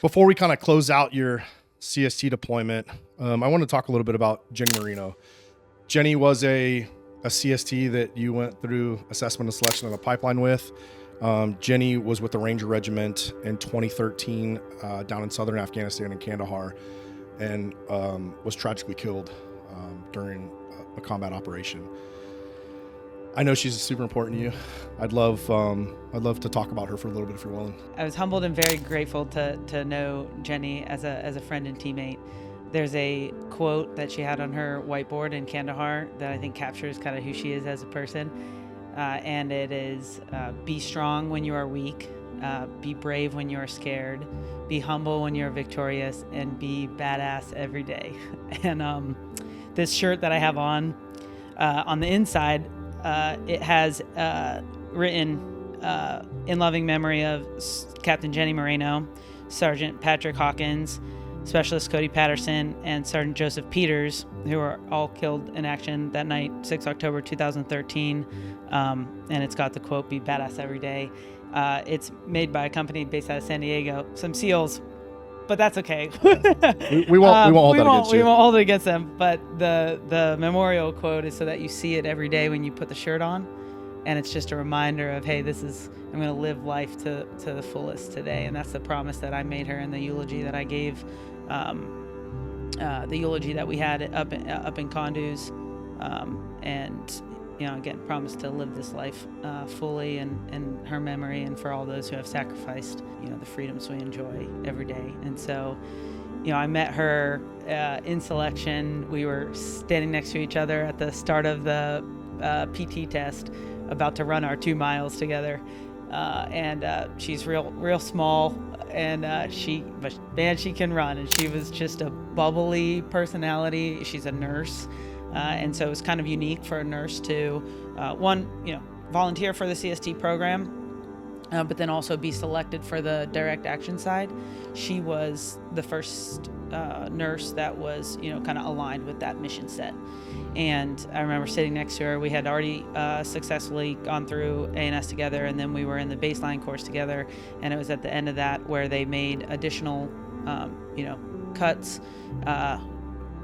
Before we kind of close out your CST deployment, I want to talk a little bit about Jenny Marino. Jenny was a CST that you went through assessment and selection on a pipeline with. Jenny was with the Ranger Regiment in 2013 down in southern Afghanistan in Kandahar, and was tragically killed during a combat operation. I know she's super important to you. I'd love to talk about her for a little bit if you're willing. I was humbled and very grateful to know Jenny as a friend and teammate. There's a quote that she had on her whiteboard in Kandahar that I think captures kind of who she is as a person. And it is, be strong when you are weak, be brave when you are scared, be humble when you're victorious, and be badass every day. And this shirt that I have on the inside, it has written in loving memory of Captain Jenny Moreno, Sergeant Patrick Hawkins, Specialist Cody Patterson, and Sergeant Joseph Peters, who were all killed in action that night, 6 October 2013. And it's got the quote, "Be badass every day." It's made by a company based out of San Diego. Some SEALs, but that's okay. we won't hold that against you. We won't hold it against them. But the memorial quote is so that you see it every day when you put the shirt on. And it's just a reminder of, hey, I'm going to live life to the fullest today. And that's the promise that I made her in the eulogy that I gave, the eulogy that we had up in Kunduz. And, again, promise to live this life fully in her memory and for all those who have sacrificed, the freedoms we enjoy every day. And so, I met her in selection. We were standing next to each other at the start of the PT test, about to run our 2 miles together. And she's real small, and she can run. And she was just a bubbly personality. She's a nurse. And so it was kind of unique for a nurse to, volunteer for the CST program, but then also be selected for the direct action side. She was the first nurse that was, kind of aligned with that mission set. And I remember sitting next to her. We had already successfully gone through A&S together, and then we were in the baseline course together. And it was at the end of that where they made additional, cuts.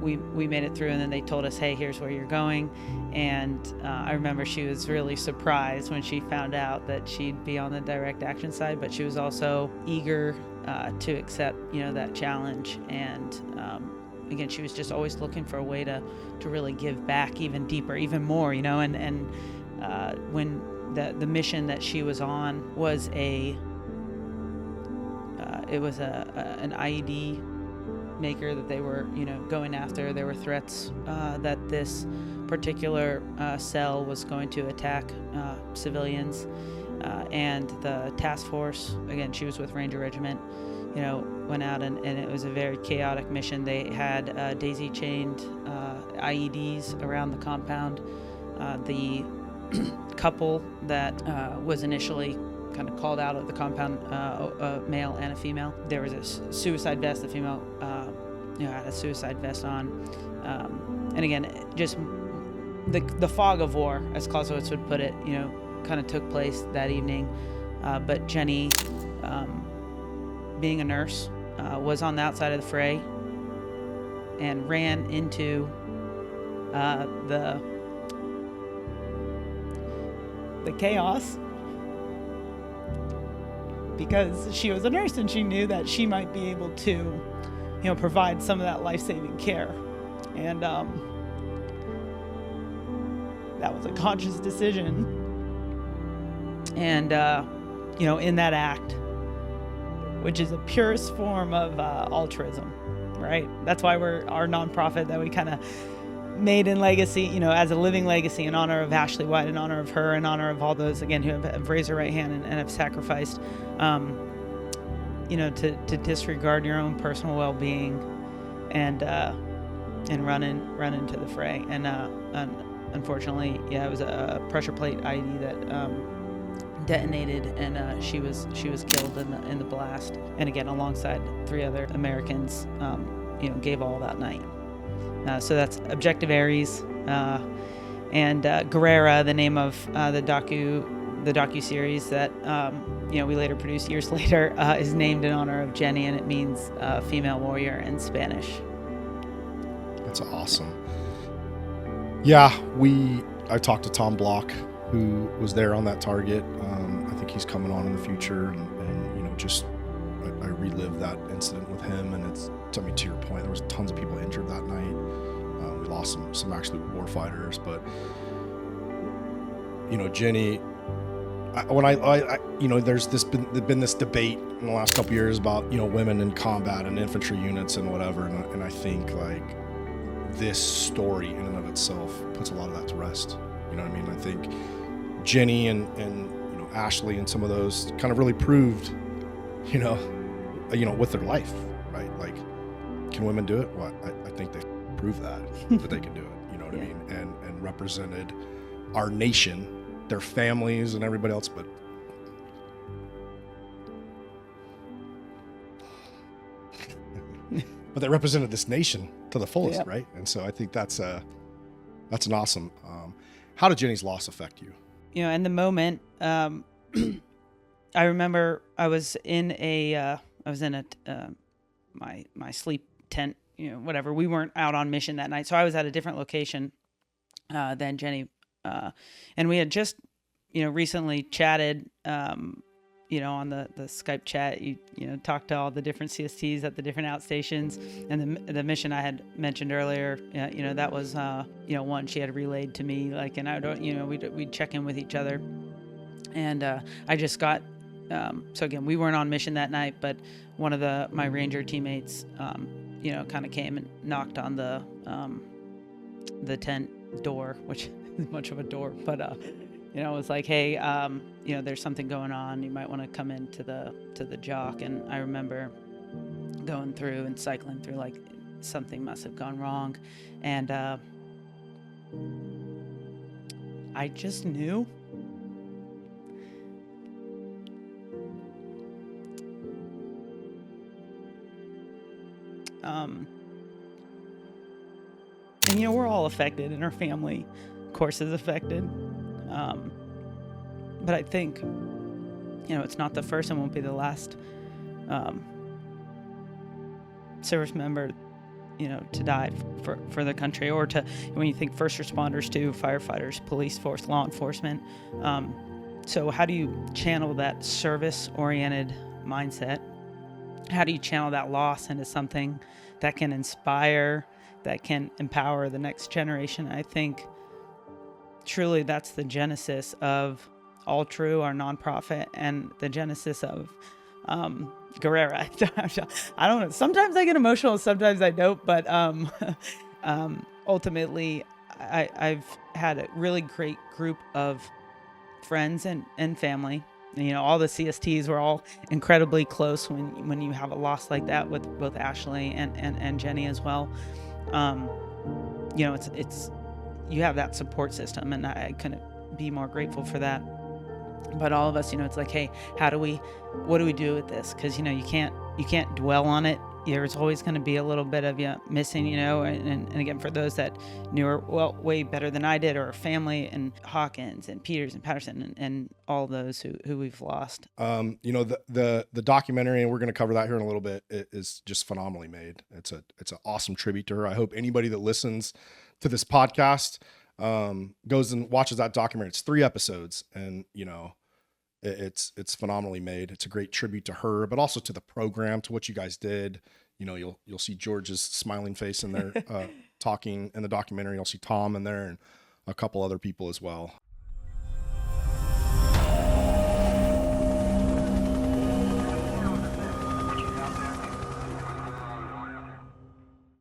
We made it through, and then they told us, hey, here's where you're going. And I remember she was really surprised when she found out that she'd be on the direct action side, but she was also eager to accept, that challenge. And again, she was just always looking for a way to really give back even deeper, even more, and when the mission that she was on was an IED maker that they were, going after. There were threats that this particular cell was going to attack civilians, and the task force, again, she was with Ranger Regiment, went out and it was a very chaotic mission. They had daisy-chained IEDs around the compound. The couple that was initially kind of called out of the compound, a male and a female. There was a suicide vest. The female, had a suicide vest on. And again, just the fog of war, as Clausewitz would put it, kind of took place that evening. But Jenny, being a nurse, was on the outside of the fray and ran into the chaos, because she was a nurse and she knew that she might be able to, provide some of that life-saving care. And that was a conscious decision. And, in that act, which is the purest form of altruism, right? That's why we're our nonprofit that we kind of made in legacy, as a living legacy in honor of Ashley White, in honor of her, in honor of all those, again, who have raised their right hand and have sacrificed, to disregard your own personal well-being and run into the fray. And unfortunately, it was a pressure plate IED that detonated, and she was killed in the blast. And again, alongside 3 other Americans, gave all that night. So that's Objective Aries, and Guerrera, the name of the the docuseries that we later produced years later is named in honor of Jenny, and it means female warrior in Spanish. That's awesome. Yeah, I talked to Tom Block, who was there on that target. I think he's coming on in the future, and I relived that incident with him, and to your point, there was tons of people injured that night. We lost some actually war fighters, but Jenny, there's been this debate in the last couple of years about women in combat and infantry units and whatever, and I think like this story in and of itself puts a lot of that to rest. You know what I mean? I think Jenny and Ashley and some of those kind of really proved, with their life, right? Like, can women do it? Well, I think they proved that they can do it. You know what I mean? And represented our nation, their families, and everybody else, but they represented this nation to the fullest, right? And so I think that's an awesome. How did Jenny's loss affect you? In the moment, I remember I was in my sleep tent, whatever. We weren't out on mission that night, so I was at a different location than Jenny, and we had just recently chatted. On the Skype chat, talked to all the different CSTs at the different outstations, and the mission I had mentioned earlier, that was, one she had relayed to me, like, and I don't, we'd check in with each other, and I just got, so again, we weren't on mission that night, but one of my Ranger teammates, kind of came and knocked on the tent door, which is much of a door, but it was like, hey, there's something going on. You might want to come into the jock. And I remember going through and cycling through, like, something must have gone wrong. And I just knew. And we're all affected, and our family, of course, is affected. But I think, it's not the first and won't be the last service member, to die for the country, or to, when you think first responders too, firefighters, police force, law enforcement. So how do you channel that service-oriented mindset? How do you channel that loss into something that can inspire, that can empower the next generation? I think truly that's the genesis of AllTru, our nonprofit, and the genesis of Guerrera. I don't know. Sometimes I get emotional, sometimes I don't, but ultimately I've had a really great group of friends and family. All the CSTs were all incredibly close when you have a loss like that, with both Ashley and Jenny as well. It's you have that support system, and I couldn't be more grateful for that. But all of us, it's like, hey, what do we do with this? Because you can't dwell on it. There's always going to be a little bit of missing, and again, for those that knew her way better than I did, or her family, and Hawkins and Peters and Patterson and all those who we've lost. The documentary, and we're going to cover that here in a little bit, is just phenomenally made. It's an awesome tribute to her. I hope anybody that listens to this podcast goes and watches that documentary. It's 3 episodes, and it's phenomenally made. It's a great tribute to her, but also to the program, to what you guys did. You'll see George's smiling face in there talking in the documentary. You'll see Tom in there and a couple other people as well.